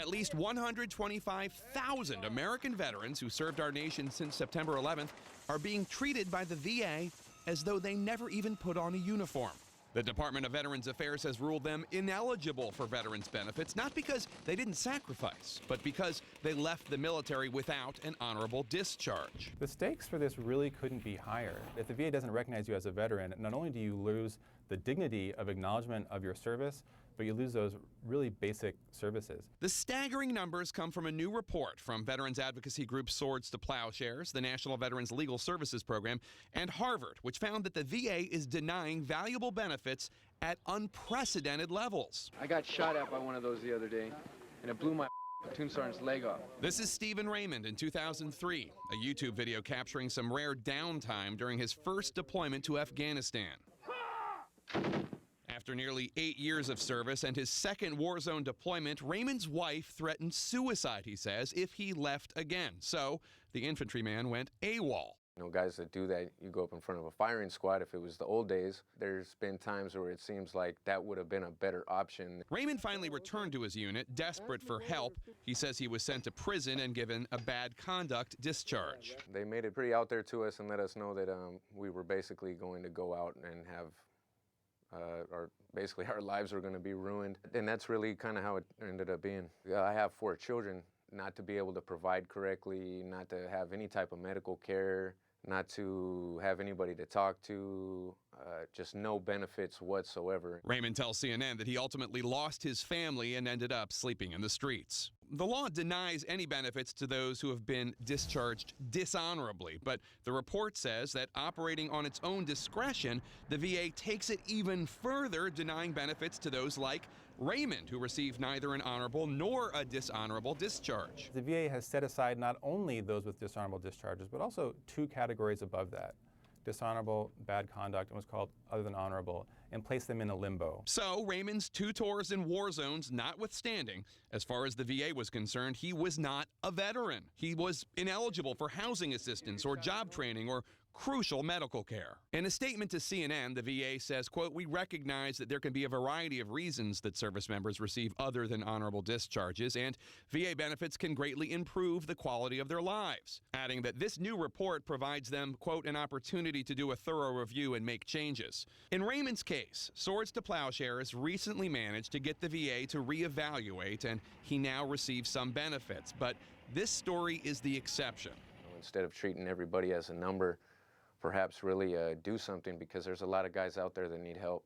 At least 125,000 American veterans who served our nation since September 11th are being treated by the VA as though they never even put on a uniform. The Department of Veterans Affairs has ruled them ineligible for veterans benefits, not because they didn't sacrifice, but because they left the military without an honorable discharge. The stakes for this really couldn't be higher. If the VA doesn't recognize you as a veteran, not only do you lose the dignity of acknowledgement of your service, but you lose those really basic services. The staggering numbers come from a new report from veterans advocacy group Swords to Plowshares, the National Veterans Legal Services Program, and Harvard, which found that the VA is denying valuable benefits at unprecedented levels. I got shot at by one of those the other day, and it blew my platoon sergeant's leg off. This is Stephen Raymond in 2003, a YouTube video capturing some rare downtime during his first deployment to Afghanistan. After nearly 8 years of service and his second war zone deployment, Raymond's wife threatened suicide, he says, if he left again. So the infantryman went AWOL. You know, guys that do that, you go up in front of a firing squad. If it was the old days, there's been times where it seems like that would have been a better option. Raymond finally returned to his unit, desperate for help. He says he was sent to prison and given a bad conduct discharge. They made it pretty out there to us and let us know that we were basically going to go out and have basically our lives were going to be ruined. And that's really kind of how it ended up being. I have 4 children. Not to be able to provide correctly, not to have any type of medical care, not to have anybody to talk to, just no benefits whatsoever. Raymond tells CNN that he ultimately lost his family and ended up sleeping in the streets. The law denies any benefits to those who have been discharged dishonorably, but the report says that operating on its own discretion, the VA takes it even further, denying benefits to those like Raymond, who received neither an honorable nor a dishonorable discharge. The VA has set aside not only those with dishonorable discharges, but also 2 categories above that: dishonorable, bad conduct, and what's called other than honorable, and place them in a limbo. So Raymond's 2 tours in war zones notwithstanding, as far as the VA was concerned, he was not a veteran. He was ineligible for housing assistance or job training or crucial medical care. In a statement to CNN, the VA says, quote, "We recognize that there can be a variety of reasons that service members receive other than honorable discharges, and VA benefits can greatly improve the quality of their lives," adding that this new report provides them, quote, "an opportunity to do a thorough review and make changes." In Raymond's case, Swords to Plowshares recently managed to get the VA to reevaluate, and he now receives some benefits. But this story is the exception. Instead of treating everybody as a number, perhaps really do something, because there's a lot of guys out there that need help.